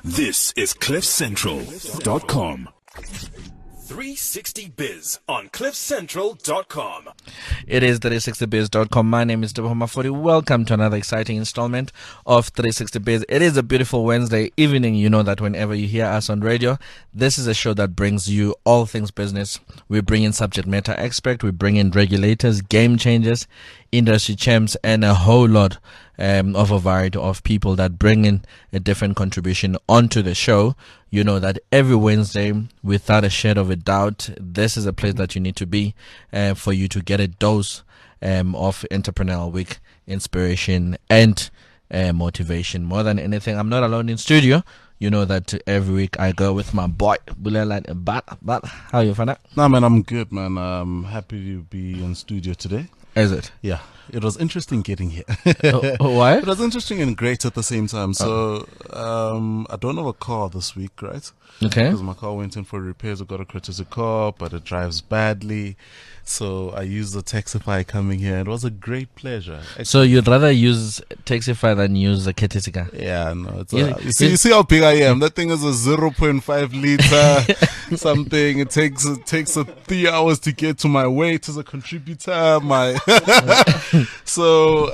This is CliffCentral.com. 360 Biz on CliffCentral.com. It is 360biz.com. My name is Debo Mafori. Welcome to another exciting installment of 360 Biz. It is a beautiful Wednesday evening. You know that whenever you hear us on radio, this is a show that brings you all things business. We bring in subject matter experts, we bring in regulators, game changers, industry champs, and a whole lot of a variety of people that bring in a different contribution onto the show. You know that every Wednesday, without a shade of a doubt, this is a place that you need to be for you to get a dose of Entrepreneurial Week inspiration and motivation. More than anything, I'm not alone in studio. You know that every week I go with my boy, but how you find out? Nah, man, I'm good, man. I'm happy to be in studio today. Is it? Yeah, it was interesting getting here. Why? It was interesting and great at the same time. So, I don't have a car this week, right? Okay. Because my car went in for repairs. I got a critical car, but it drives badly. So I used the Taxify coming here. It was a great pleasure. So you'd rather use Taxify than use a Ketisika? Yeah, no. It's Yeah, you see how big I am. That thing is a 0.5 liter something. It takes 3 hours to get to my weight as a contributor. So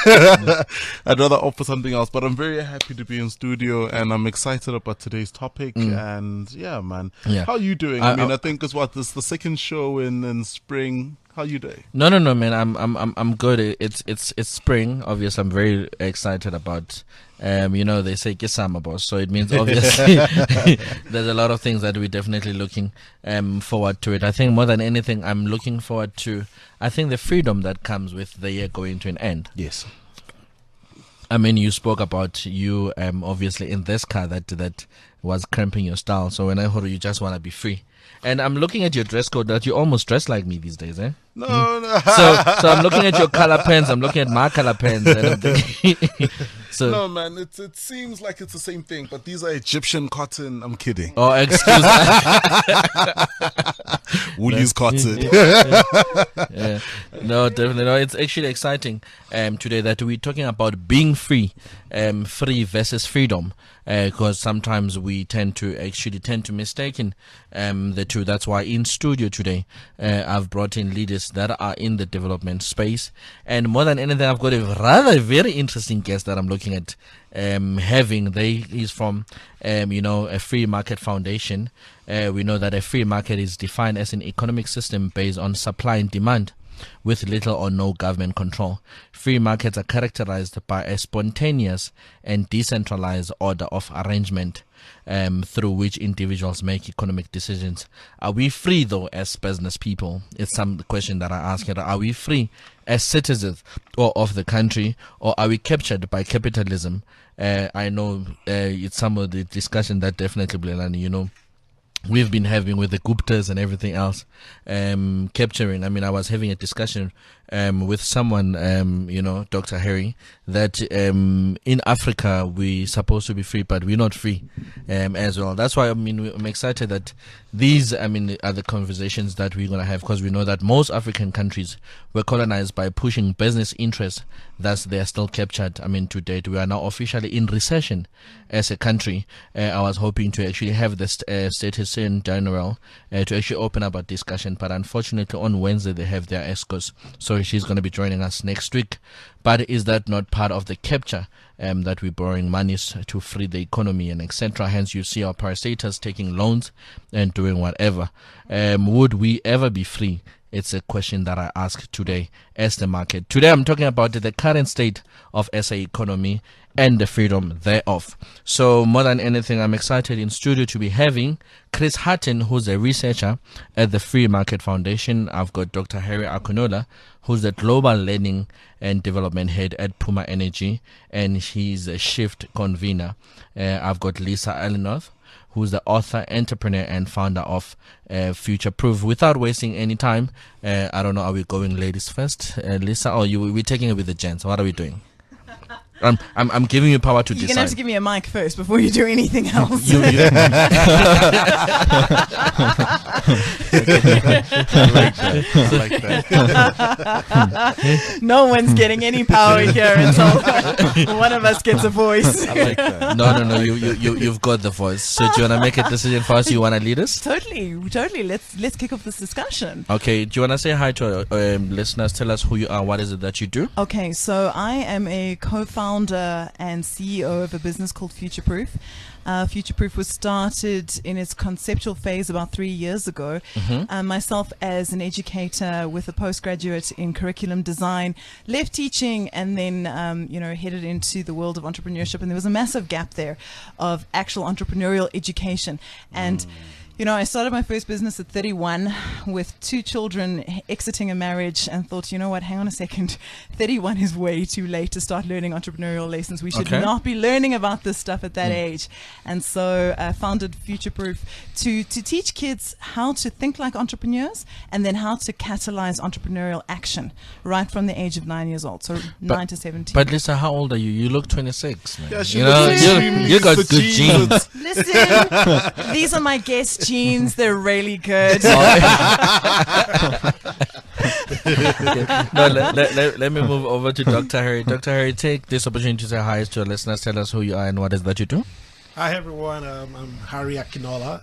I'd rather opt for something else. But I'm very happy to be in studio, and I'm excited about today's topic. And yeah, man. Yeah. How you doing? I think it's this the second show in spring. How you doing? No, man. I'm good. It's spring. Obviously, I'm very excited about. They say kisama boss, so it means obviously there's a lot of things that we're definitely looking forward to it. I think more than anything, I'm looking forward to. I think the freedom that comes with the year going to an end. Yes. I mean, you spoke about you obviously in this car that was cramping your style. So when I heard you just want to be free. And I'm looking at your dress code that you almost dress like me these days, eh? No. So I'm looking at your color pens. I'm looking at my color pens. And I'm thinking, so no, man. It seems like it's the same thing, but these are Egyptian cotton. I'm kidding. Oh, excuse me. Woolies cotton. Yeah. No, definitely. No, it's actually exciting today that we're talking about being free, free versus freedom, because sometimes we tend to mistaken the two. That's why in studio today, I've brought in leaders that are in the development space, and more than anything, I've got a rather very interesting guest that I'm looking at having. He's from a free market foundation. We know that a free market is defined as an economic system based on supply and demand, with little or no government control. Free markets are characterized by a spontaneous and decentralized order of arrangement through which individuals make economic decisions. Are we free, though, as business people? It's some question that I ask. Are we free as citizens of the country, or are we captured by capitalism? I know it's some of the discussion that definitely, Blenani, we've been having with the Guptas and everything else, capturing. I mean, I was having a discussion with someone, Dr. Harry, that in Africa we're supposed to be free, but we're not free as well. That's why I'm excited that these are the conversations that we're going to have, because we know that most African countries were colonized by pushing business interests, thus they are still captured. To date, we are now officially in recession as a country. I was hoping to actually have the status in general to actually open up a discussion, but unfortunately on Wednesday they have their ESCOs, so she's going to be joining us next week. But is that not part of the capture that we're borrowing monies to free the economy and etc.? Hence you see our parastators taking loans and doing whatever. Would we ever be free? It's a question that I ask today as the market. Today I'm talking about the current state of SA economy and the freedom thereof. So more than anything, I'm excited in studio to be having Chris Hattingh, who's a researcher at the Free Market Foundation. I've got Dr. Harry Akunola, who's the Global Learning and Development Head at Puma Energy, and he's a shift convener. I've got Lisa Allenworth, who's the author, entrepreneur, and founder of Future Proof. Without wasting any time, I don't know, are we going ladies first, Lisa, or we're taking it with the gents? What are we doing? I'm giving you power to You're decide. going to have to give me a mic first before you do anything else. I like that. No one's getting any power here until one of us gets a voice. I like that. No. You've got the voice. So do you want to make a decision for us? You want to lead us? Totally. Let's kick off this discussion. Okay. Do you want to say hi to our listeners? Tell us who you are. What is it that you do? Okay, so I am a co-founder and CEO of a business called Futureproof. Futureproof was started in its conceptual phase about 3 years ago. Myself as an educator with a postgraduate in curriculum design, left teaching and then headed into the world of entrepreneurship, and there was a massive gap there of actual entrepreneurial education. And I started my first business at 31 with 2 children, exiting a marriage, and thought, you know what, hang on a second, 31 is way too late to start learning entrepreneurial lessons. We should not be learning about this stuff at that age. And so I founded Futureproof to teach kids how to think like entrepreneurs and then how to catalyze entrepreneurial action right from the age of 9 years old, so 9 to 17. But Lisa, how old are you? You look 26, man. Yeah, she you know, looks extremely you got good petite. genes. Listen, these are my guest genes. They're really good. No, let me move over to Dr. Harry. Dr. Harry, take this opportunity to say hi to our listeners. Tell us who you are and what is that you do. Hi everyone, I'm Harry Akinola.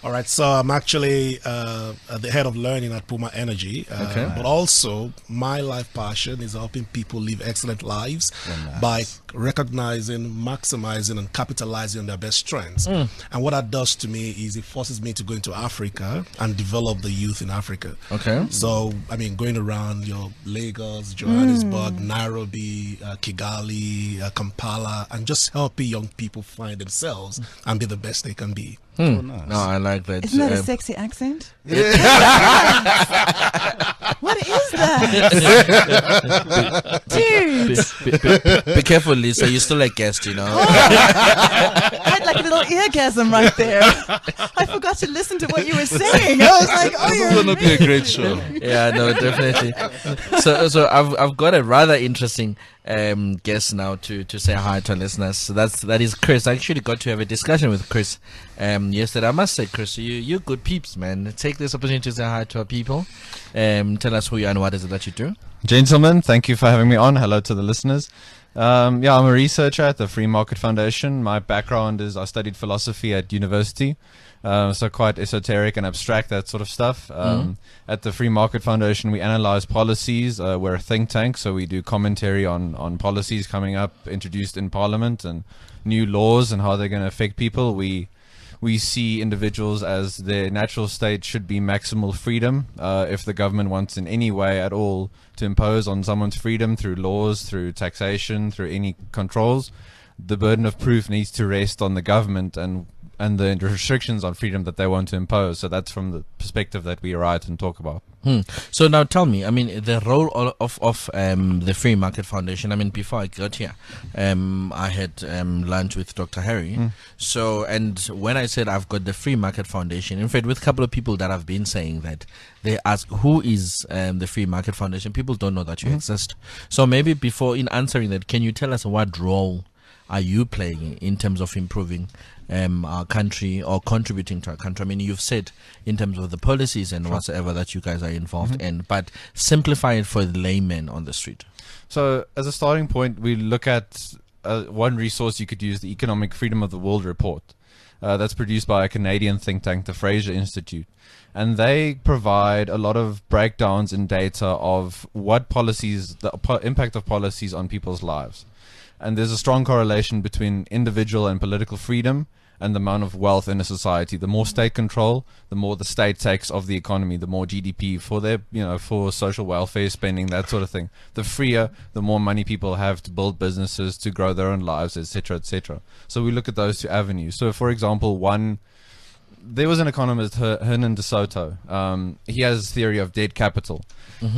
All right, so I'm actually the head of learning at Puma Energy, but also my life passion is helping people live excellent lives by recognizing, maximizing, and capitalizing on their best strengths. And what that does to me is it forces me to go into Africa and develop the youth in Africa. Okay. So, I mean, going around Lagos, Johannesburg, Nairobi, Kigali, Kampala, and just helping young people find themselves and be the best they can be. Oh, nice. No, I like that. Isn't that a sexy accent? What is that? Dude! Be careful, Lisa. You're still a guest, you know. I had like a little eargasm right there. I forgot to listen to what you were saying. I was like, oh, This you're is going to be a great show. Yeah, no, definitely. So I've got a rather interesting guest now to say hi to our listeners. So that is Chris. I actually got to have a discussion with Chris yesterday. I must say, Chris, you're good peeps, man. Take this opportunity to say hi to our people. Tell us who you are and what is it that you do. Gentlemen, thank you for having me on. Hello to the listeners. I'm a researcher at the Free Market Foundation. My background is I studied philosophy at university, so quite esoteric and abstract, that sort of stuff. At the Free Market Foundation, we analyze policies. We're a think tank, so we do commentary on policies coming up, introduced in Parliament, and new laws and how they're going to affect people. We see individuals as their natural state should be maximal freedom. If the government wants in any way at all to impose on someone's freedom through laws, through taxation, through any controls, the burden of proof needs to rest on the government and the restrictions on freedom that they want to impose. So that's from the perspective that we write and talk about. So now tell me, I mean, the role of the Free Market Foundation. I mean, before I got here, I had lunch with Dr. Harry. So, and when I said I've got the Free Market Foundation, in fact, with a couple of people that have been saying that, they ask, who is the Free Market Foundation? People don't know that you exist. So maybe before, in answering that, can you tell us what role are you playing in terms of improving our country or contributing to our country? I mean, you've said in terms of the policies and whatsoever that you guys are involved in, but simplify it for the layman on the street. So as a starting point, we look at one resource you could use, the Economic Freedom of the World report. That's produced by a Canadian think tank, the Fraser Institute. And they provide a lot of breakdowns in data of what policies, the impact of policies on people's lives. And there's a strong correlation between individual and political freedom and the amount of wealth in a society. The more state control, the more the state takes of the economy, the more GDP for their, for social welfare spending, that sort of thing. The freer, the more money people have to build businesses, to grow their own lives, etc., etc. So we look at those two avenues. So, for example, there was an economist, Hernan de Soto. He has theory of dead capital.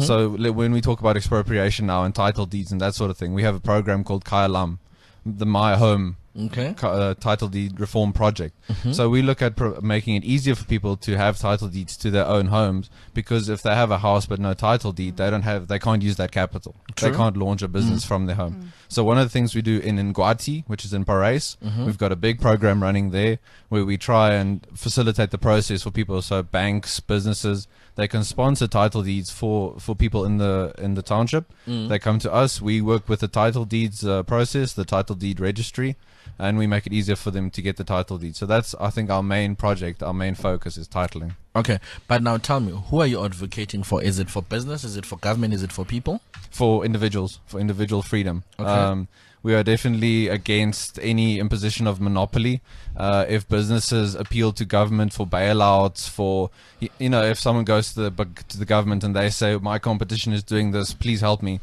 So when we talk about expropriation now and title deeds and that sort of thing, we have a program called Kaya Lam, the My Home title deed reform project. So we look at making it easier for people to have title deeds to their own homes, because if they have a house but no title deed, they can't use that capital. True. They can't launch a business from their home. So one of the things we do in Ngwati, which is in Paris, we've got a big program running there where we try and facilitate the process for people. So banks, businesses, they can sponsor title deeds for people in the township. They come to us. We work with the title deeds process, the title deed registry, and we make it easier for them to get the title deed. So that's, I think, our main project, our main focus is titling. Okay, but now tell me, who are you advocating for? Is it for business? Is it for government? Is it for people? For individuals, for individual freedom. Okay. We are definitely against any imposition of monopoly. If businesses appeal to government for bailouts, for if someone goes to the government and they say my competition is doing this, please help me.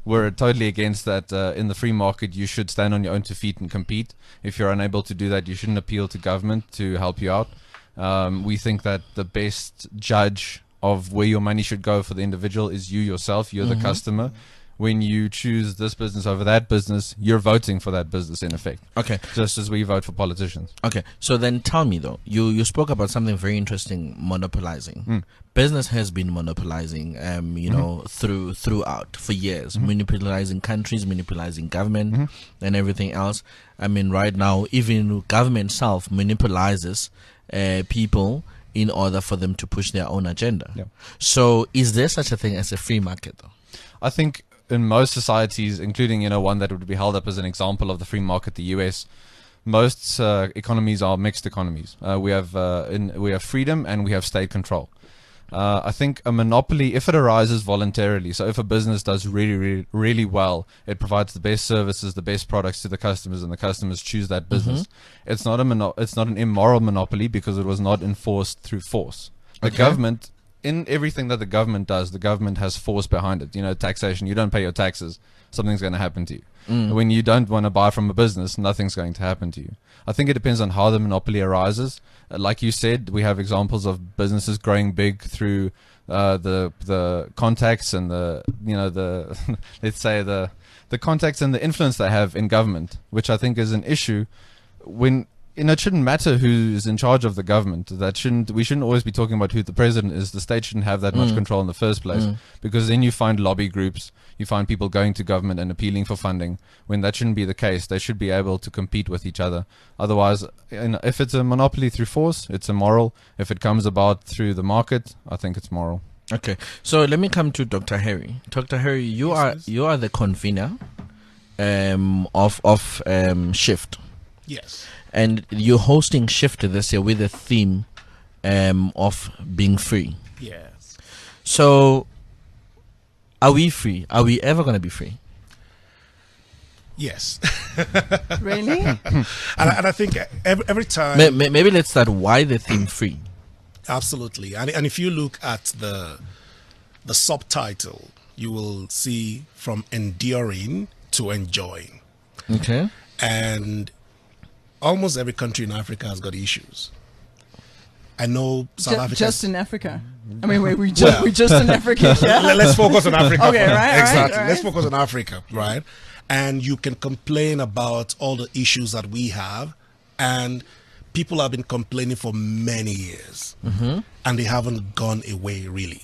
We're totally against that. In the free market, you should stand on your own 2 feet and compete. If you're unable to do that, you shouldn't appeal to government to help you out. We think that the best judge of where your money should go for the individual is you yourself. You're the customer. When you choose this business over that business, you're voting for that business in effect. Okay. Just as we vote for politicians. Okay. So then tell me though, you spoke about something very interesting, monopolizing. Business has been monopolizing, throughout for years, monopolizing countries, monopolizing government and everything else. I mean, right now, even government itself monopolizes people in order for them to push their own agenda. Yeah. So is there such a thing as a free market though? I think in most societies, including one that would be held up as an example of the free market, the US, most economies are mixed economies. We have freedom and we have state control. I think a monopoly, if it arises voluntarily, so if a business does really, really, really well, it provides the best services, the best products to the customers, and the customers choose that business. It's not an immoral monopoly because it was not enforced through force. The government, in everything that the government does, the government has force behind it. Taxation. You don't pay your taxes, something's going to happen to you. When you don't want to buy from a business, nothing's going to happen to you. I think it depends on how the monopoly arises. Like you said, we have examples of businesses growing big through the contacts and the let's say the contacts and the influence they have in government, which I think is an issue. When it shouldn't matter who's in charge of the government. We shouldn't always be talking about who the president is. The state shouldn't have that much control in the first place, because then you find lobby groups, you find people going to government and appealing for funding, when that shouldn't be the case. They should be able to compete with each other. Otherwise, if it's a monopoly through force, it's immoral. If it comes about through the market, I think it's moral. Okay, so let me come to Dr. Harry. Dr. Harry, you are the convener of Shift. Yes. And you're hosting Shift this year with a theme of being free. Yes. So, are we free? Are we ever going to be free? Yes. Really? and I think every time... Maybe let's start, why the theme free? Absolutely. And if you look at the subtitle, you will see from enduring to enjoying. Okay. And almost every country in Africa has got issues. I know South Africa. Just in Africa. I mean, we just in Africa. Yeah? Let's focus on Africa. Okay, right. Exactly. Right. Let's focus on Africa, right? And you can complain about all the issues that we have, and people have been complaining for many years, and they haven't gone away really.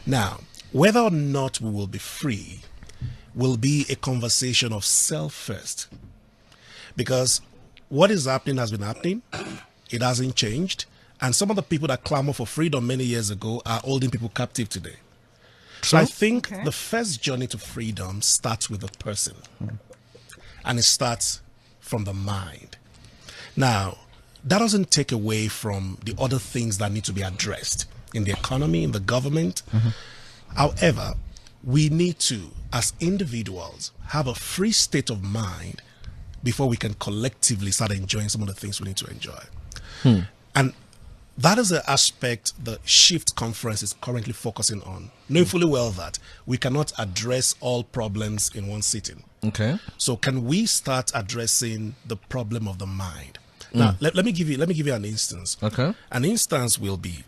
Now, whether or not we will be free will be a conversation of self first, because what is happening has been happening. It hasn't changed. And some of the people that clamor for freedom many years ago are holding people captive today. So I think the first journey to freedom starts with the person. And it starts from the mind. Now, that doesn't take away from the other things that need to be addressed in the economy, in the government. However, we need to, as individuals, have a free state of mind before we can collectively start enjoying some of the things we need to enjoy. And that is the aspect the Shift conference is currently focusing on, knowing fully well that we cannot address all problems in one sitting. Okay. So can we start addressing the problem of the mind? Now, let me give you an instance. Okay. An instance will be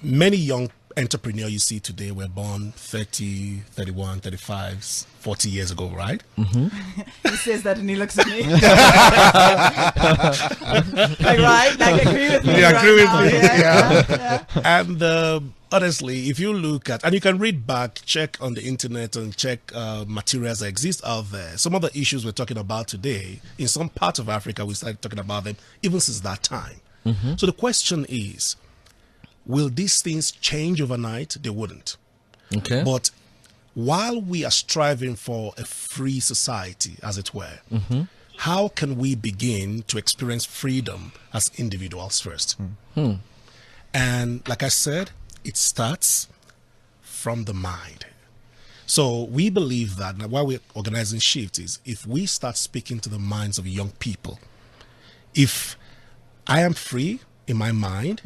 many young entrepreneur you see today were born 30, 31, 35, 40 years ago, right? He says that and he looks at me. Like, right? Like, agree with me. You right agree with now. me? Yeah. And honestly, if you look at, and you can read back, check on the internet and check materials that exist out there, some of the issues we're talking about today, in some parts of Africa, we started talking about them even since that time. So the question is, will these things change overnight? They wouldn't. Okay. But while we are striving for a free society, as it were, how can we begin to experience freedom as individuals first? And like I said, it starts from the mind. So we believe that now, while we're organizing Shift, is if we start speaking to the minds of young people, if I am free in my mind,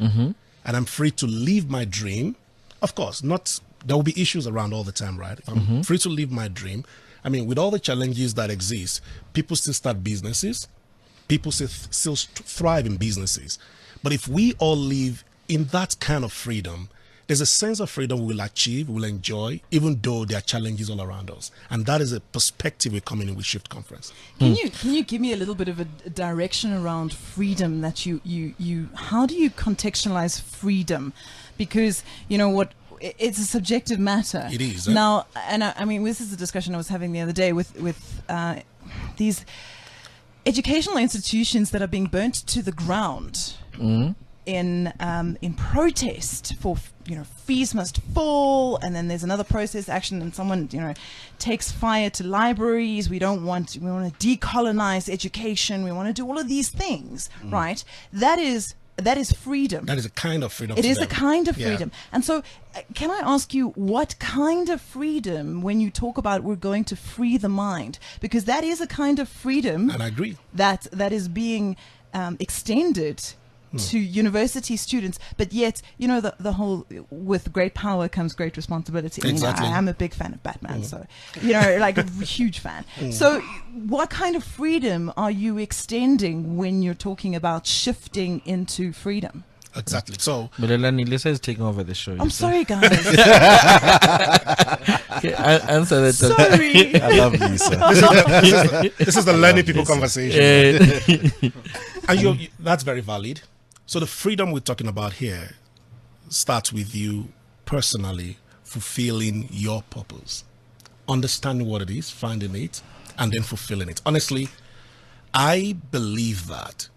and I'm free to live my dream, of course, there will be issues around all the time, right? If I'm free to live my dream, I mean, with all the challenges that exist, people still start businesses, people still thrive in businesses. But if we all live in that kind of freedom, there's a sense of freedom we'll achieve, we'll enjoy, even though there are challenges all around us. And that is a perspective we're coming in with Shift Conference. Can you give me a little bit of a direction around freedom that you how do you contextualize freedom? Because you know what, it's a subjective matter. It is. Now, and I mean, this is a discussion I was having the other day with these educational institutions that are being burnt to the ground. In protest for, you know, fees must fall, and then there's another protest action, and someone, you know, takes fire to libraries. We want to decolonize education. We want to do all of these things, right? That is freedom. That is a kind of freedom. It is a kind of freedom. And so can I ask you, what kind of freedom, when you talk about we're going to free the mind, because that is a kind of freedom, and I agree, that is being extended to university students, but yet, you know, the whole, with great power comes great responsibility. Exactly. I mean, I'm a big fan of Batman, so, you know, like a huge fan. So what kind of freedom are you extending when you're talking about shifting into freedom? Exactly. So Milelani, Lisa is taking over the show. I'm sorry, guys. Answer that. Sorry. I love Lisa. this is the learning people conversation. And that's very valid. So the freedom we're talking about here starts with you personally fulfilling your purpose, understanding what it is, finding it, and then fulfilling it. Honestly, I believe that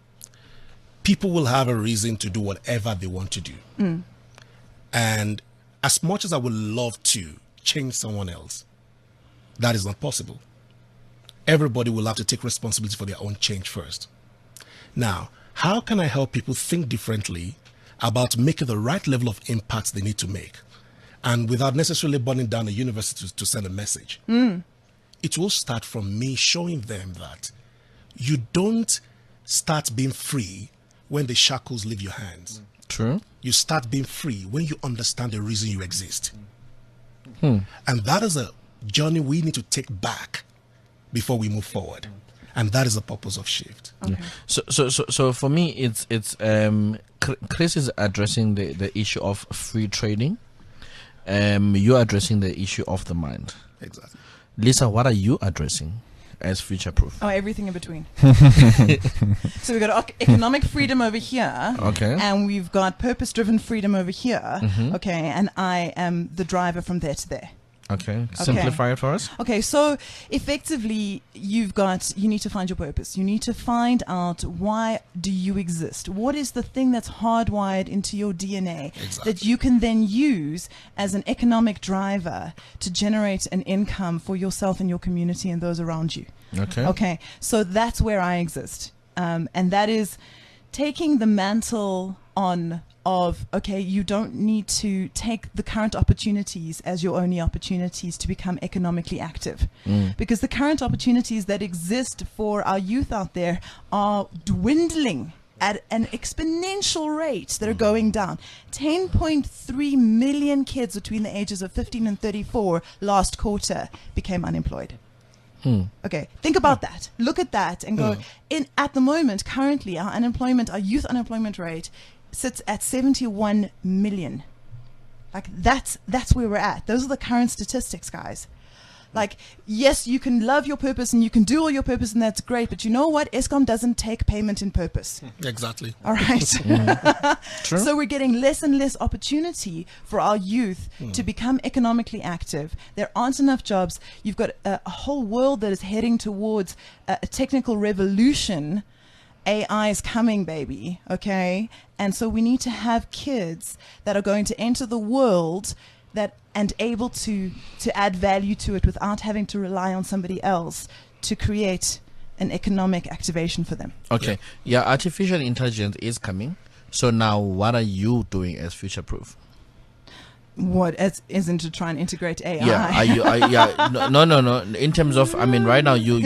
people will have a reason to do whatever they want to do. And as much as I would love to change someone else, that is not possible. Everybody will have to take responsibility for their own change first. Now, how can I help people think differently about making the right level of impact they need to make, and without necessarily burning down a university to send a message? It will start from me showing them that you don't start being free when the shackles leave your hands. True. You start being free when you understand the reason you exist. And that is a journey we need to take back before we move forward. And that is the purpose of Shift. Okay. So for me, it's Chris is addressing the issue of free trading. You're addressing the issue of the mind. Exactly. Lisa, what are you addressing as future proof? Oh, everything in between. So we've got economic freedom over here. Okay. And we've got purpose-driven freedom over here. Okay. And I am the driver from there to there. Okay. Simplify it for us. Okay, so effectively, you need to find your purpose. You need to find out, why do you exist? What is the thing that's hardwired into your DNA that you can then use as an economic driver to generate an income for yourself and your community and those around you? Okay. Okay, so that's where I exist. And that is taking the mantle on of, okay, you don't need to take the current opportunities as your only opportunities to become economically active. Because the current opportunities that exist for our youth out there are dwindling at an exponential rate that are going down. 10.3 million kids between the ages of 15 and 34 last quarter became unemployed. Okay, think about that. Look at that and go, at the moment, currently, our youth unemployment rate sits at 71 million. Like that's where we're at. Those are the current statistics, guys. Like, yes, you can love your purpose and you can do all your purpose, and that's great. But you know what? ESCOM doesn't take payment in purpose. Exactly. All right. True. So we're getting less and less opportunity for our youth to become economically active. There aren't enough jobs. You've got a whole world that is heading towards a technical revolution. AI is coming, baby. Okay. And so we need to have kids that are going to enter the world and able to add value to it without having to rely on somebody else to create an economic activation for them. Okay. Yeah, artificial intelligence is coming. So now what are you doing as Future Proof? What isn't to try and integrate AI? Yeah, no. In terms of, I mean, right now you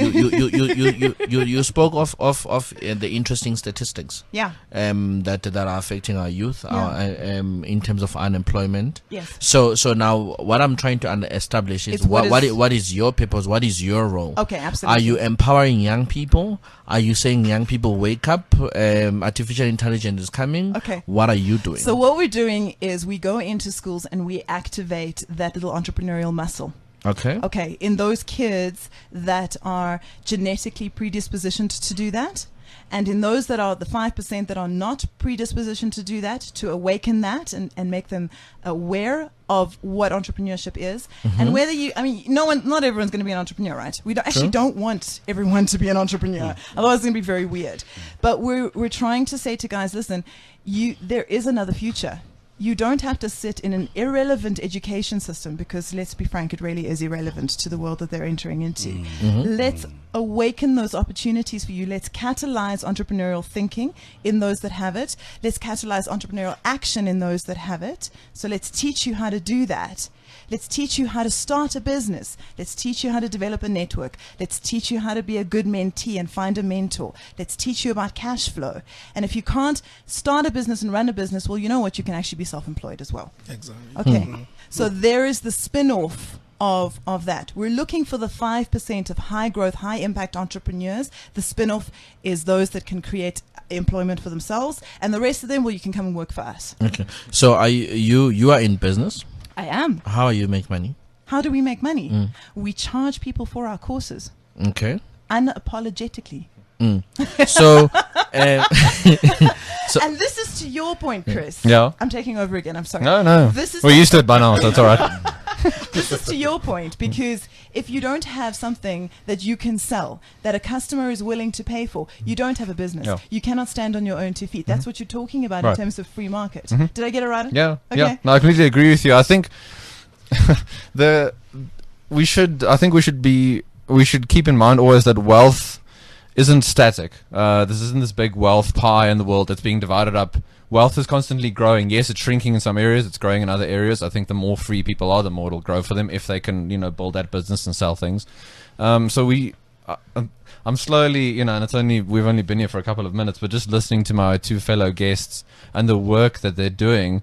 spoke of the interesting statistics. Yeah. That are affecting our youth. In terms of unemployment. Yes. So now what I'm trying to establish is what is your purpose? What is your role? Okay, absolutely. Are you empowering young people? Are you saying young people wake up? Artificial intelligence is coming. Okay. What are you doing? So what we're doing is we go into schools and we activate that little entrepreneurial muscle. Okay. Okay. In those kids that are genetically predispositioned to do that, and in those that are the 5% that are not predispositioned to do that, to awaken that and make them aware of what entrepreneurship is. And whether not everyone's going to be an entrepreneur, right? We don't want everyone to be an entrepreneur. Otherwise it's going to be very weird. But we're trying to say to guys, listen, there is another future. You don't have to sit in an irrelevant education system, because let's be frank, it really is irrelevant to the world that they're entering into. Let's awaken those opportunities for you. Let's catalyze entrepreneurial thinking in those that have it. Let's catalyze entrepreneurial action in those that have it. So let's teach you how to do that. Let's teach you how to start a business. Let's teach you how to develop a network. Let's teach you how to be a good mentee and find a mentor. Let's teach you about cash flow. And if you can't start a business and run a business, well, you know what? You can actually be self-employed as well. Exactly. Okay. So there is the spin-off of that. We're looking for the 5% of high growth, high impact entrepreneurs. The spin-off is those that can create employment for themselves, and the rest of them, well, you can come and work for us. Okay. So are you are in business? I am. How you make money? How do we make money? We charge people for our courses. Okay. Unapologetically. So, and this is to your point, Chris. Yeah. I'm taking over again. I'm sorry. No. This is We're used to it by now, so it's all right. This is to your point, because if you don't have something that you can sell, that a customer is willing to pay for, you don't have a business. Yeah. You cannot stand on your own 2 feet. That's what you're talking about in Right. terms of free market. Did I get it right? Yeah. Okay. Yeah. No, I completely agree with you. I think we should keep in mind always that wealth isn't static. This isn't this big wealth pie in the world that's being divided up. Wealth is constantly growing. Yes, it's shrinking in some areas. It's growing in other areas. I think the more free people are, the more it'll grow for them if they can, build that business and sell things. So I'm slowly, and we've only been here for a couple of minutes, but just listening to my two fellow guests and the work that they're doing.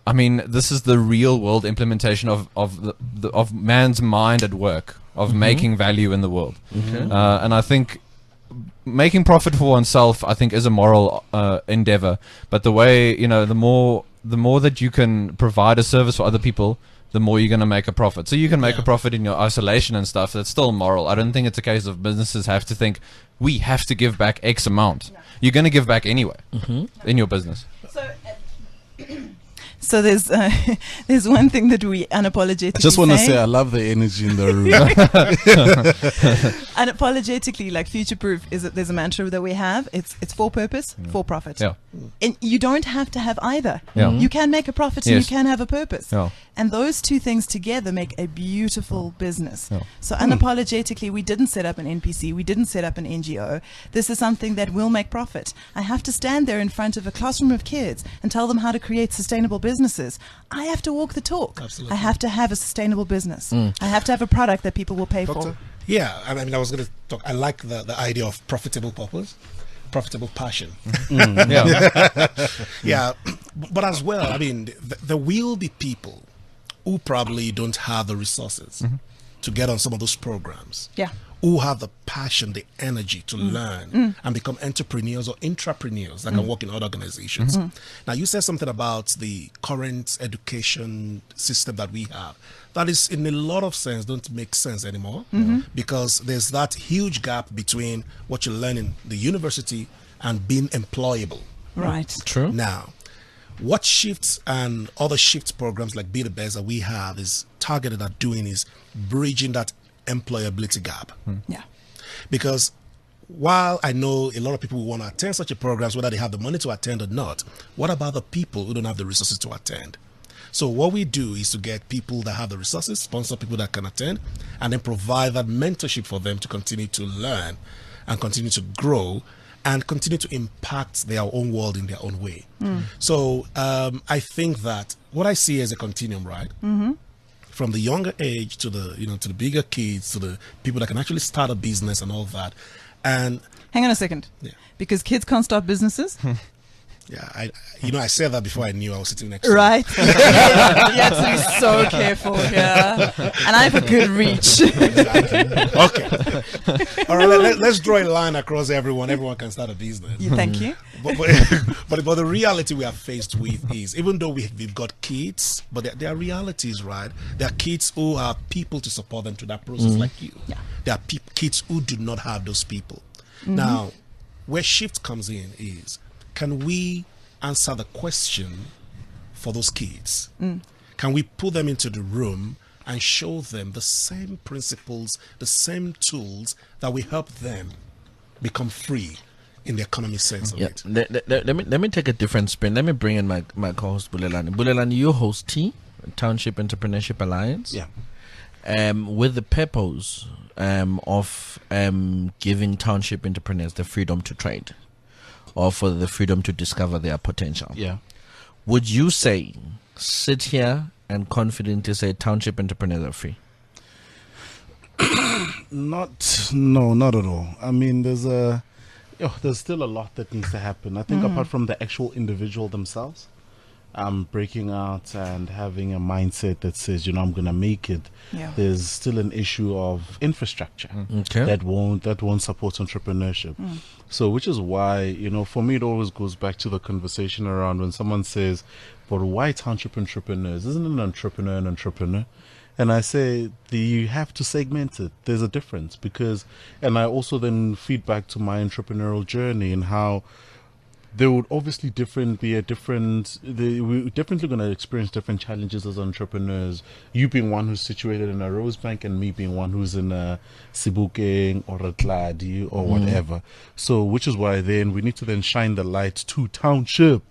I mean, this is the real world implementation of man's mind at work, of making value in the world. And I think making profit for oneself, I think, is a moral endeavor. But the way, the more that you can provide a service for other people, the more you're going to make a profit. So you can make a profit in your isolation and stuff. That's still moral. I don't think it's a case of businesses have to think, we have to give back X amount. No. You're going to give back anyway in your business. So there's one thing that we unapologetically I just want to say. say I love the energy in the room. Unapologetically, like Future Proof, there's a mantra that we have. It's for purpose, for profit. Yeah. And you don't have to have either. Yeah. You can make a profit and you can have a purpose. Yeah. And those two things together make a beautiful business. Yeah. So unapologetically, we didn't set up an NPC. We didn't set up an NGO. This is something that will make profit. I have to stand there in front of a classroom of kids and tell them how to create sustainable businesses. I have to walk the talk. Absolutely. I have to have a sustainable business. I have to have a product that people will pay for. Yeah, I mean, I was going to talk. I like the idea of profitable purpose, profitable passion. Yeah, but as well, I mean, there will be people who probably don't have the resources to get on some of those programs. Yeah. who have the passion, the energy to learn and become entrepreneurs or intrapreneurs that can work in other organizations. Now, you said something about the current education system that we have. That is, in a lot of sense, don't make sense anymore because there's that huge gap between what you learn in the university and being employable. Right. True. Now, what shifts and other shift programs like Be the Best that we have is targeted at doing is bridging that employability gap. Yeah. Because while I know a lot of people who want to attend such a programs, whether they have the money to attend or not, what about the people who don't have the resources to attend? So what we do is to get people that have the resources, sponsor people that can attend, and then provide that mentorship for them to continue to learn and continue to grow and continue to impact their own world in their own way. So I think that what I see as a continuum, right? From the younger age to the, to the bigger kids, to the people that can actually start a business and all that. And hang on a second, because kids can't start businesses. Yeah, I said that before I knew I was sitting next to right. You have to be so careful here, and I have a good reach. Okay, all right. Let's draw a line across everyone. Everyone can start a business. Thank you. But the reality we are faced with is, even though we've got kids, but there are realities, right? There are kids who have people to support them through that process, like you. Yeah. There are kids who do not have those people. Now, where shift comes in is, can we answer the question for those kids? Can we put them into the room and show them the same principles, the same tools that will help them become free in the economic sense of it? Let me take a different spin. Let me bring in my co-host Bulelani. Bulelani, you host T, Township Entrepreneurship Alliance. Yeah. With the purpose of giving township entrepreneurs the freedom to trade, or for the freedom to discover their potential. Yeah. Would you sit here and confidently say township entrepreneurs are free? No, not at all. I mean, there's still a lot that needs to happen. I think apart from the actual individual themselves, breaking out and having a mindset that says, I'm going to make it. Yeah. There's still an issue of infrastructure that won't support entrepreneurship. So, which is why, for me, it always goes back to the conversation around when someone says, but why township entrepreneurs? Isn't an entrepreneur an entrepreneur? And I say, you have to segment it. There's a difference and I also then feed back to my entrepreneurial journey and how there would obviously we're definitely going to experience different challenges as entrepreneurs. You being one who's situated in a Rosebank and me being one who's in a Sebokeng or a Tladi or whatever. So, which is why then we need to then shine the light to township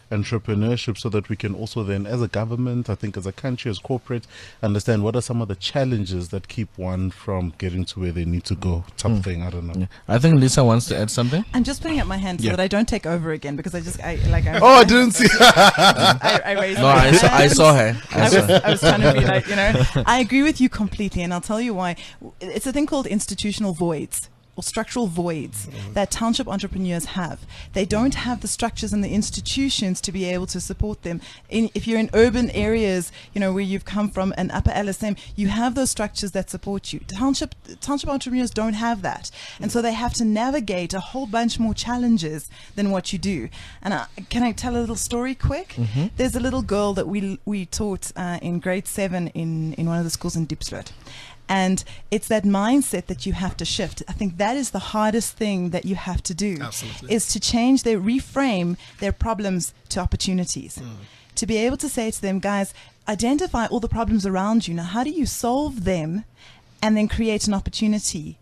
entrepreneurship so that we can also then, as a government, I think as a country, as corporate, understand what are some of the challenges that keep one from getting to where they need to go. Something, I don't know. Yeah. I think Lisa wants to add something. I'm just putting up my hand so that I don't take over again, because I didn't see. I raised my hand. I saw her. I was trying to be like, I agree with you completely, and I'll tell you why. It's a thing called institutional voids, or structural voids that township entrepreneurs have. They don't have the structures and the institutions to be able to support them. If you're in urban areas, where you've come from, an upper LSM, you have those structures that support you. Township entrepreneurs don't have that. And so they have to navigate a whole bunch more challenges than what you do. And can I tell a little story quick? There's a little girl that we taught in grade 7 in one of the schools in Diepsloot. And it's that mindset that you have to shift. I think that is the hardest thing that you have to do. Absolutely. Is to reframe their problems to opportunities. To be able to say to them, guys, identify all the problems around you. Now, how do you solve them and then create an opportunity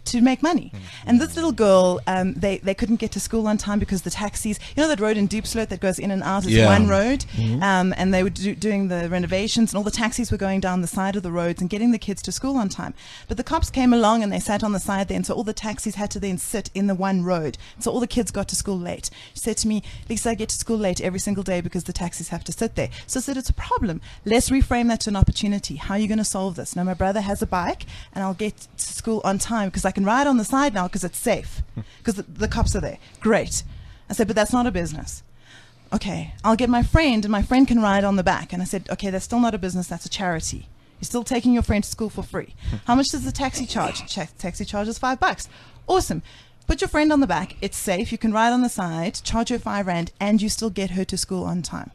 to make money? And this little girl, they couldn't get to school on time because the taxis, that road in Diepsloot that goes in and out is one road, and they were doing the renovations, and all the taxis were going down the side of the roads and getting the kids to school on time. But the cops came along and they sat on the side there, and so all the taxis had to then sit in the one road. So all the kids got to school late. She said to me, Lisa, I get to school late every single day because the taxis have to sit there. So I said, it's a problem. Let's reframe that to an opportunity. How are you going to solve this? Now, my brother has a bike, and I'll get to school on time because I can ride on the side now because it's safe, because the cops are there. Great. I said, but that's not a business. Okay, I'll get my friend, and my friend can ride on the back. And I said, okay, that's still not a business, that's a charity. You're still taking your friend to school for free. How much does the taxi charge? Taxi charges $5. Awesome. Put your friend on the back. It's safe. You can ride on the side, charge her R5, and you still get her to school on time.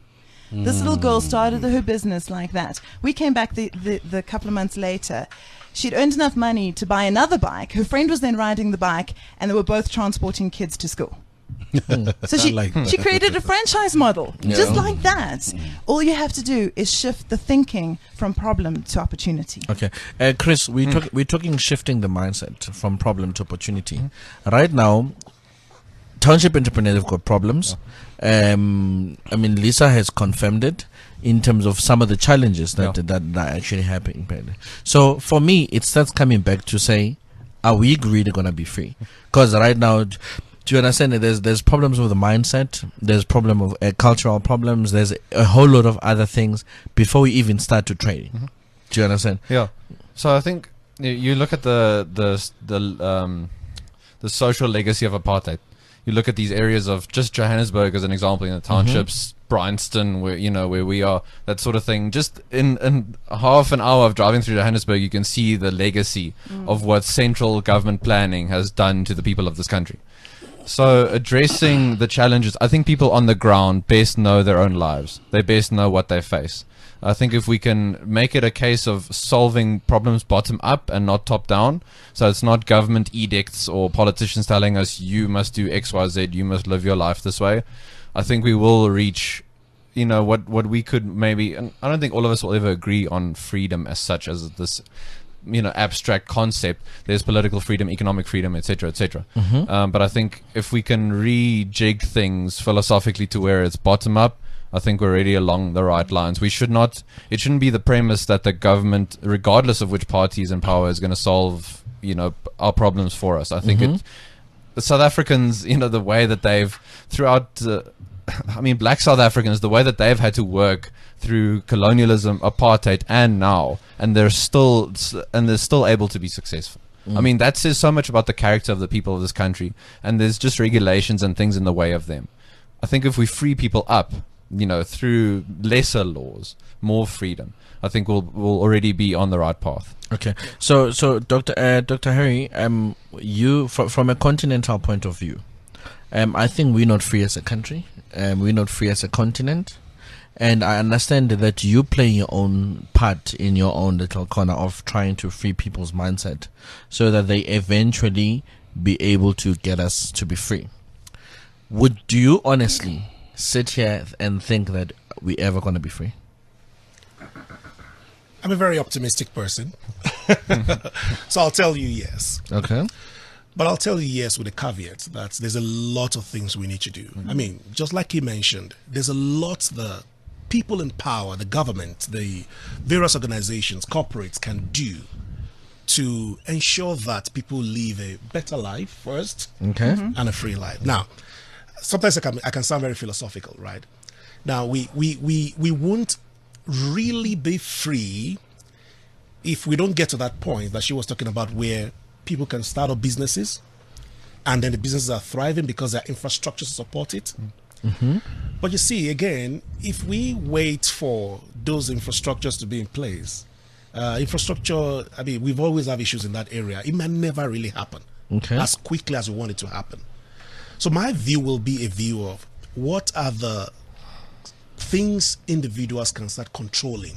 This little girl started her business like that. We came back the couple of months later. She'd earned enough money to buy another bike. Her friend was then riding the bike, and they were both transporting kids to school. So she created a franchise model, just like that. All you have to do is shift the thinking from problem to opportunity. Okay, Chris, we're talking shifting the mindset from problem to opportunity. Right now, township entrepreneurs have got problems. I mean, Lisa has confirmed it in terms of some of the challenges that are actually happening. So for me, it starts coming back to say, are we really going to be free? Because right now, do you understand that there's problems with the mindset, there's problem of cultural problems, there's a whole lot of other things before we even start to trade. Do you understand? Yeah. So I think you look at the social legacy of apartheid. You look at these areas of just Johannesburg as an example, in the townships, Bryanston, where we are, that sort of thing. Just in half an hour of driving through Johannesburg, you can see the legacy of what central government planning has done to the people of this country. So addressing the challenges, I think people on the ground best know their own lives. They best know what they face. I think if we can make it a case of solving problems bottom up and not top down, so it's not government edicts or politicians telling us you must do X, Y, Z, you must live your life this way, I think we will reach, what we could maybe, and I don't think all of us will ever agree on freedom as such, as this abstract concept. There's political freedom, economic freedom, etc., etc. But I think if we can rejig things philosophically to where it's bottom up, I think we're already along the right lines. It shouldn't be the premise that the government, regardless of which party is in power, is going to solve, our problems for us. I think the South Africans, the way that they've black South Africans, the way that they've had to work through colonialism, apartheid, and now, and they're still able to be successful. I mean, that says so much about the character of the people of this country, and there's just regulations and things in the way of them. I think if we free people up, through lesser laws, more freedom, I think we'll already be on the right path. Okay, so Dr. Harry, you from a continental point of view, I think we're not free as a country, we're not free as a continent, and I understand that you play your own part in your own little corner of trying to free people's mindset, so that they eventually be able to get us to be free. Do you honestly sit here and think that we're ever going to be free? I'm a very optimistic person. So I'll tell you yes. Okay. But I'll tell you yes with a caveat that there's a lot of things we need to do. I mean, just like he mentioned, there's a lot the people in power, the government, the various organizations, corporates can do to ensure that people live a better life first, and a free life. Now, sometimes I can sound very philosophical, right? Now, we won't really be free if we don't get to that point that she was talking about, where people can start up businesses and then the businesses are thriving because there are infrastructures to support it. But you see, again, if we wait for those infrastructures to be in place, infrastructure, I mean, we've always have issues in that area. It may never really happen as quickly as we want it to happen. So my view will be a view of what are the things individuals can start controlling.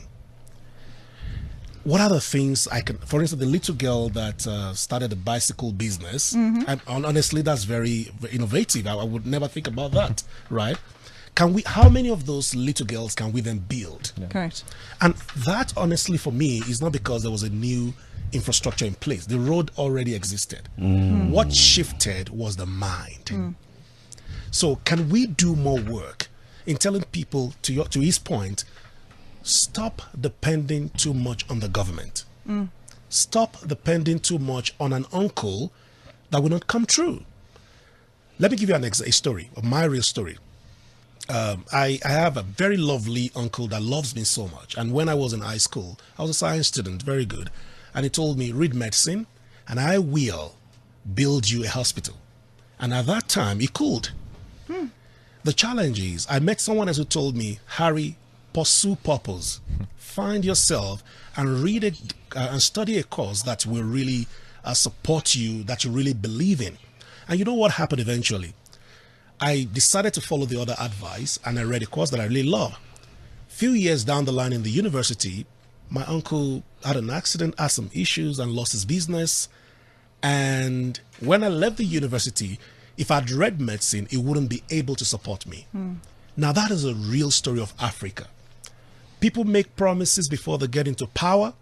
What are the things I can, for instance, the little girl that started a bicycle business, and honestly, that's very, very innovative. I would never think about that, right? How many of those little girls can we then build? Correct. And that, honestly, for me, is not because there was a new infrastructure in place. The road already existed. What shifted was the mind. So can we do more work in telling people, to his point, stop depending too much on the government. Stop depending too much on an uncle that will not come true. Let me give you a story, of my real story. I have a very lovely uncle that loves me so much. And when I was in high school, I was a science student, very good. And he told me, read medicine, and I will build you a hospital. And at that time, he could. The challenge is, I met someone else who told me, Harry, pursue purpose, find yourself, and read it and study a cause that will really support you, that you really believe in. And you know what happened eventually? I decided to follow the other advice, and I read a course that I really love. Few years down the line in the university, my uncle had an accident, had some issues, and lost his business. And when I left the university, if I'd read medicine, it wouldn't be able to support me. Now that is a real story of Africa. People make promises before they get into power.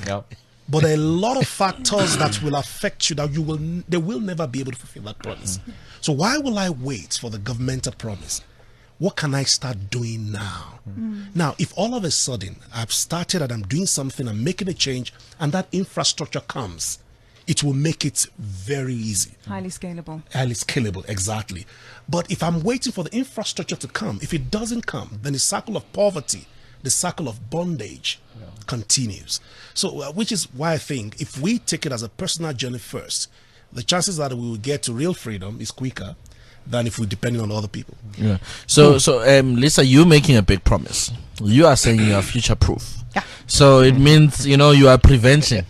Yep. But there are a lot of factors that will affect you that they will never be able to fulfill that promise. So why will I wait for the governmental promise? What can I start doing now? Now, if all of a sudden I've started and I'm doing something, I'm making a change, and that infrastructure comes, it will make it very easy. Highly scalable. Highly scalable, exactly. But if I'm waiting for the infrastructure to come, if it doesn't come, then the cycle of poverty, the cycle of bondage continues. So, which is why I think if we take it as a personal journey first, the chances that we will get to real freedom is quicker than if we're depending on other people. Yeah. So, Lisa, you're making a big promise. You are saying you are future-proof. Yeah. So it means, you are prevention,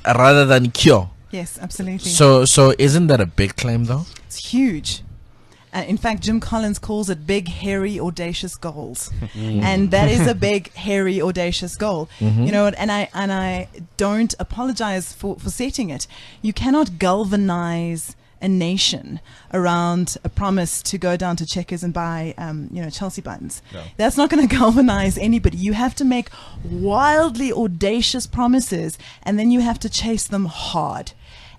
rather than cure. Yes, absolutely. So isn't that a big claim, though? It's huge. In fact, Jim Collins calls it big, hairy, audacious goals. And that is a big, hairy, audacious goal. And I don't apologize for setting it. You cannot galvanize a nation around a promise to go down to Checkers and buy, Chelsea buttons. Yeah. That's not going to galvanize anybody. You have to make wildly audacious promises, and then you have to chase them hard.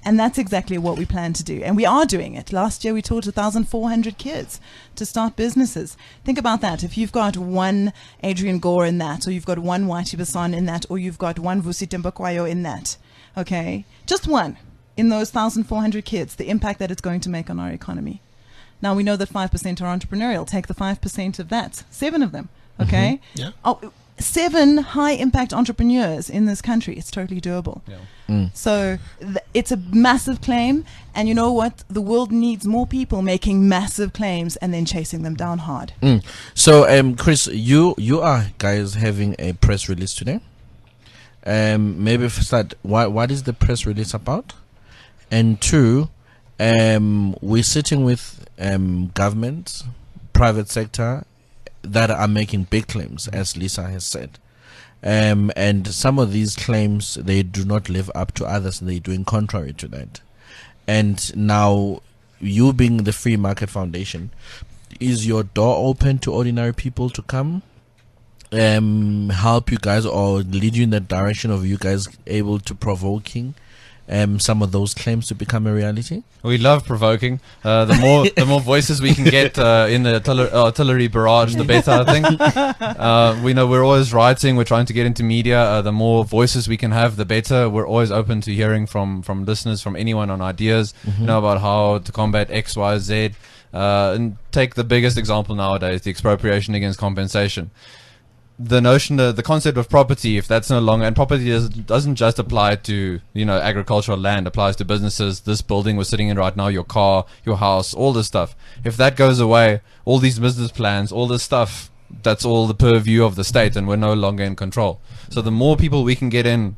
And that's exactly what we plan to do. And we are doing it. Last year, we taught 1,400 kids to start businesses. Think about that. If you've got one Adrian Gore in that, or you've got one Wati Basan in that, or you've got one Vusi Tembakwayo in that, okay? Just one in those 1,400 kids, the impact that it's going to make on our economy. Now, we know that 5% are entrepreneurial. Take the 5% of that, 7 of them, okay? Yeah. Oh, 7 high-impact entrepreneurs in this country. It's totally doable. Yeah. So it's a massive claim, and you know what? The world needs more people making massive claims and then chasing them down hard. So, Chris, you are guys having a press release today. Maybe for start, what is the press release about? And 2, we're sitting with governments, private sector, that are making big claims, as Lisa has said. And some of these claims, they do not live up to others. They're doing contrary to that. And now, you being the Free Market Foundation, is your door open to ordinary people to come, help you guys, or lead you in the direction of you guys able to provoking some of those claims to become a reality? We love provoking. The more voices we can get in the artillery barrage, the better, I think. We know we're always writing. We're trying to get into media. The more voices we can have, the better. We're always open to hearing from listeners, from anyone on ideas, about how to combat X, Y, Z. And take the biggest example nowadays, the expropriation against compensation. The notion, the concept of property, if that's no longer, and property doesn't just apply to, agricultural land, applies to businesses. This building we're sitting in right now, your car, your house, all this stuff. If that goes away, all these business plans, all this stuff, that's all the purview of the state, and we're no longer in control. So the more people we can get in,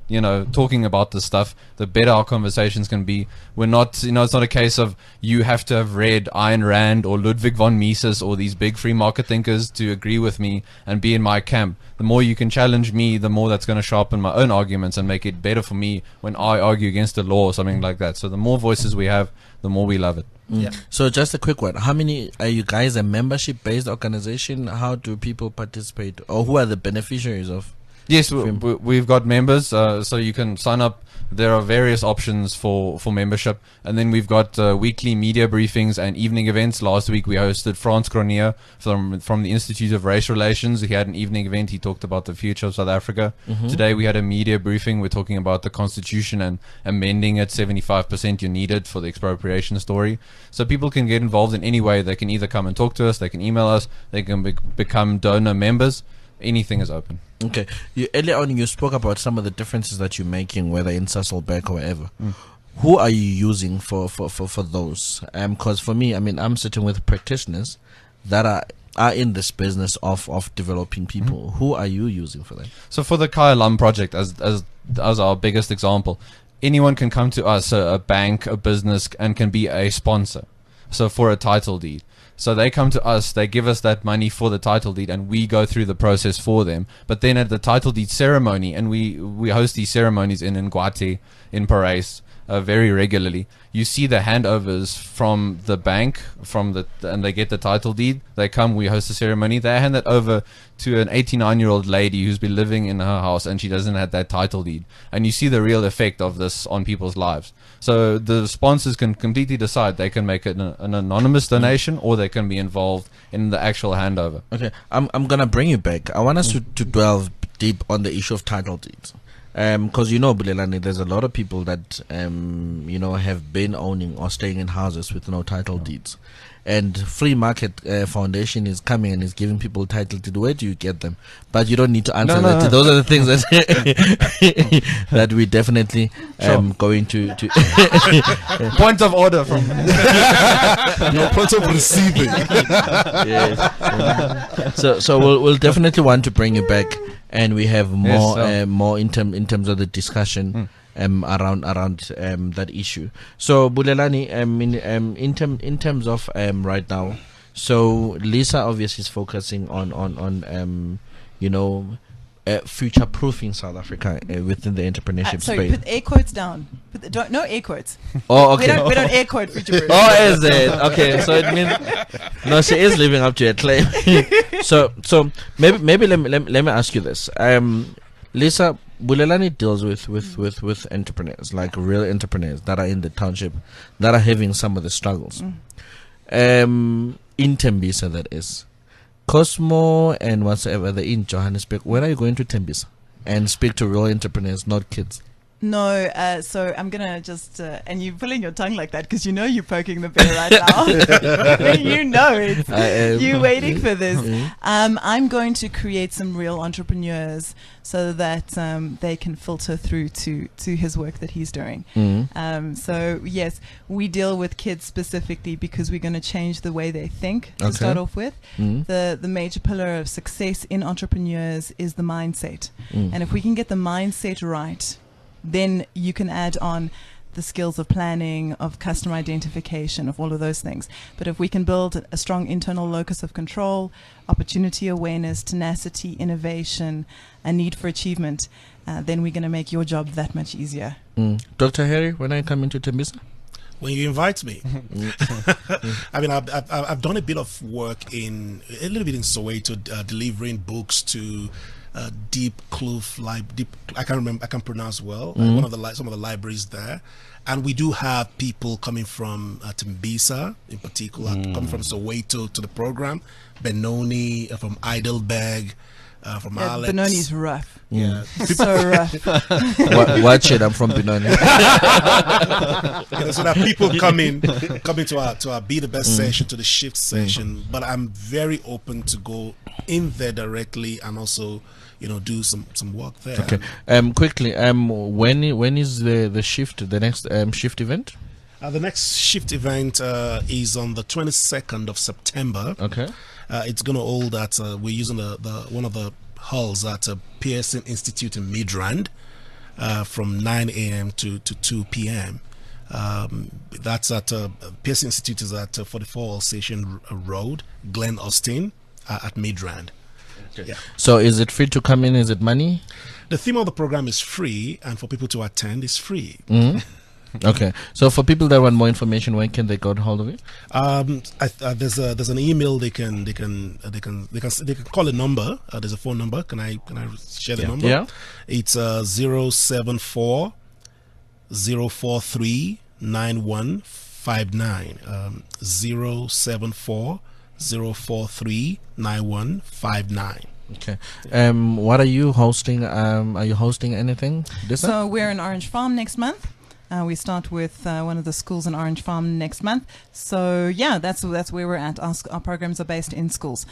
talking about this stuff, the better our conversations can be. We're not, it's not a case of you have to have read Ayn Rand or Ludwig von Mises or these big free market thinkers to agree with me and be in my camp. The more you can challenge me, the more that's going to sharpen my own arguments and make it better for me when I argue against the law or something like that. So the more voices we have, the more we love it. Yeah. So just a quick one. How many are you guys a membership-based organization? How do people participate, or who are the beneficiaries of? Yes, we've got members, so you can sign up. There are various options for membership, and then we've got weekly media briefings and evening events. Last week we hosted Frans Cronje from the Institute of Race Relations. He had an evening event. He talked about the future of South Africa. Today we had a media briefing. We're talking about the Constitution and amending it. 75% you needed for the expropriation story. So people can get involved in any way. They can either come and talk to us, they can email us, they can become donor members. Anything is open. Okay. Earlier on, you spoke about some of the differences that you're making, whether in Sasolburg or wherever. Who are you using for those? Because for me, I'm sitting with practitioners that are are in this business of developing people. Who are you using for that? So for the Kai Alum project, as our biggest example, anyone can come to us, a bank, a business, and can be a sponsor. So for a title deed. So they come to us, they give us that money for the title deed, and we go through the process for them. But then at the title deed ceremony, and we host these ceremonies in Nguati, in Paris, very regularly. You see the handovers from the bank, and they get the title deed. They come, we host a ceremony. They hand it over to an 89-year-old lady who's been living in her house, and she doesn't have that title deed. And you see the real effect of this on people's lives. So the sponsors can completely decide. They can make an anonymous donation, or they can be involved in the actual handover. Okay, I'm gonna bring you back. I want us to delve deep on the issue of title deeds. Because Bulelani, there's a lot of people that have been owning or staying in houses with no title deeds, and Free Market Foundation is coming and is giving people title deed. Where do you get them? But you don't need to answer that. No. Those are the things that that we definitely going to point of order from your point of receiving. Yes. So we'll definitely want to bring you back. And we have more in terms of the discussion around that issue. So Bulelani, in terms of right now, so Lisa obviously is focusing on future proofing South Africa within the entrepreneurship sorry, space. put air quotes down. No air quotes. Oh, okay. We don't air quote future proof. Oh, is it? Okay, so it means no, she is living up to her claim. so maybe let me ask you this. Lisa, Bulelani deals with entrepreneurs, like real entrepreneurs that are in the township, that are having some of the struggles. In Tembisa, that is. Cosmo and whatsoever, they're in Johannesburg. When are you going to Tembisa and speak to real entrepreneurs, not kids? No, so I'm gonna just and you're pulling your tongue like that because you're poking the bear right now. You're waiting for this. I'm going to create some real entrepreneurs so that they can filter through to his work that he's doing. So yes, we deal with kids specifically because we're going to change the way they think to start off with. The major pillar of success in entrepreneurs is the mindset, and if we can get the mindset right, then you can add on the skills of planning, of customer identification, of all of those things. But if we can build a strong internal locus of control, opportunity awareness, tenacity, innovation, a need for achievement, then we're going to make your job that much easier. Dr. Harry, when I come into Tembisa? When you invite me. I mean, I've done a bit of work a little bit in Soweto, delivering books to Deep Kloof, I can't remember, I can't pronounce well. Some of the libraries there, and we do have people coming from Tembisa in particular, coming from Soweto to the program. Benoni from Heidelberg, from Alex. Benoni's rough. Yeah, so rough. Watch it. I'm from Benoni. So that people coming to our Be the Best session, to the shift session. But I'm very open to go in there directly and also do some work there. Okay. Quickly, when is the shift, the next shift event? The next shift event is on the 22nd of September. Okay. It's going to hold at we're using the one of the halls at Pearson Institute in Midrand from 9 a.m. to 2 p.m. That's at Pearson Institute is at 44 Alsatian Road, Glen Austin, at Midrand. Okay. Yeah. So is it free to come in? Is it money? The theme of the program is free, and for people to attend is free. Okay. So for people that want more information, when can they get hold of it? There's an email they can call a number. There's a phone number. Can I share the number? Yeah. It's 074 043 9159. 074 043 9159. Okay. What are you hosting? Are you hosting anything? So we're in Orange Farm next month. We start with one of the schools in Orange Farm next month. So yeah, that's where we're at. Our programs are based in schools.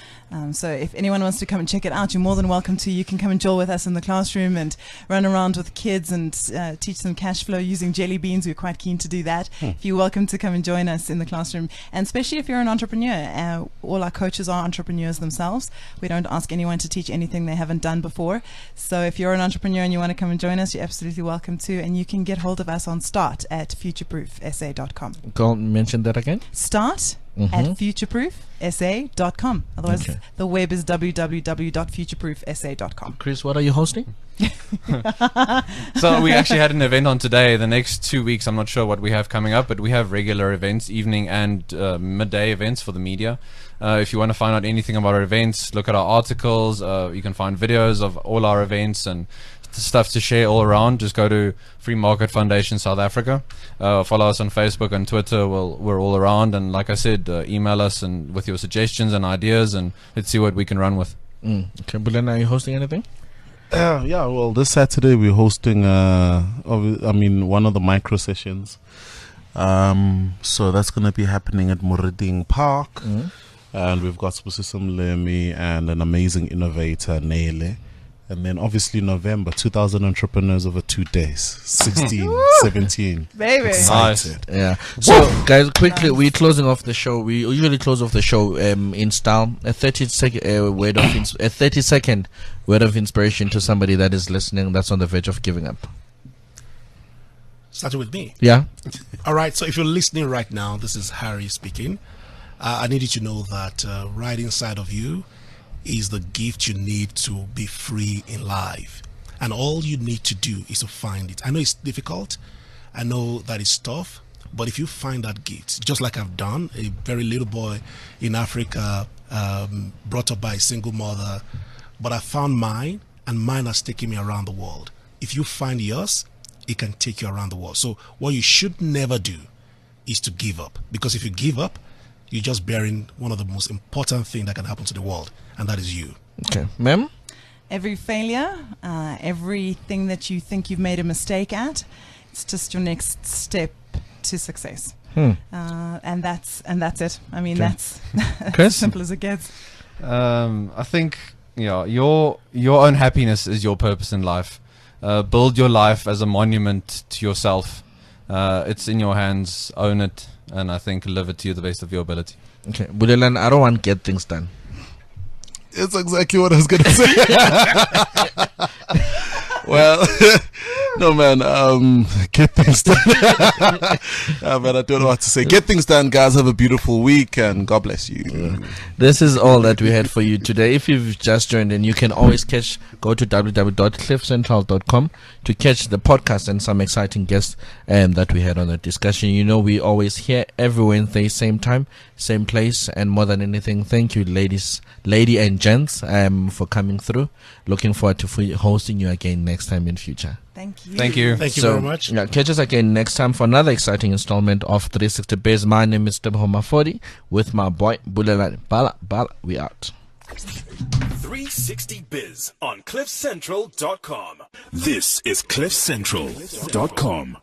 So if anyone wants to come and check it out, you're more than welcome to. You can come and join with us in the classroom and run around with kids and teach them cash flow using jelly beans. We're quite keen to do that. If you're welcome to come and join us in the classroom, and especially if you're an entrepreneur, all our coaches are entrepreneurs themselves. We don't ask anyone to teach anything they haven't done before. So if you're an entrepreneur and you want to come and join us, you're absolutely welcome to, and you can get hold of us on Start at futureproofsa.com. Go on, mention that again. Start at futureproofsa.com. Otherwise, the web is www.futureproofsa.com. Chris, what are you hosting? So we actually had an event on today. The next 2 weeks, I'm not sure what we have coming up, but we have regular events, evening and midday events for the media. If you want to find out anything about our events, look at our articles. You can find videos of all our events and stuff to share all around. Just go to Free Market Foundation South Africa. Follow us on Facebook and Twitter. We're all around. And like I said, email us and with your suggestions and ideas, and let's see what we can run with. Okay, Bulen, are you hosting anything? Yeah, well, this Saturday we're hosting, one of the micro sessions. So that's going to be happening at Moriding Park. And we've got Sibusism Lemi and an amazing innovator, Nele. And then obviously November, 2,000 entrepreneurs over 2 days, 16, 17. Baby. Excited. Yeah. So, guys, quickly, we're closing off the show. We usually close off the show in style. A 30-second word of inspiration to somebody that is listening, that's on the verge of giving up. Starting with me. Yeah. All right. So if you're listening right now, this is Harry speaking. I need you to know that right inside of you is the gift you need to be free in life, and all you need to do is to find it. I know it's difficult, I know that it's tough, but if you find that gift, just like I've done, a very little boy in Africa, brought up by a single mother, but I found mine, and mine has taken me around the world. If you find yours, it can take you around the world. So what you should never do is to give up, because if you give up, you're just bearing one of the most important things that can happen to the world, and that is you. Okay. Ma'am? Every failure, everything that you think you've made a mistake at, it's just your next step to success. And that's it. I mean, that's as simple as it gets. I think your own happiness is your purpose in life. Build your life as a monument to yourself. It's in your hands. Own it. And I think live it to the best of your ability. Okay. Budelan, I don't want to get things done. It's exactly what I was going to say. Well, no, man, get things done. Man, I don't know what to say. Get things done, guys. Have a beautiful week, and God bless you. This is all that we had for you today. If you've just joined in, you can always go to www.cliffcentral.com to catch the podcast and some exciting guests that we had on the discussion. You know, we always here every Wednesday, same time, same place, and more than anything, thank you, lady and gents, for coming through. Looking forward to hosting you again next time in future. Thank you. Thank you. Thank you very much. Yeah, catch us again next time for another exciting installment of 360 Biz. My name is Teboho Mafodi with my boy Bulela Bala. We out. 360 Biz on CliffCentral.com. This is CliffCentral.com.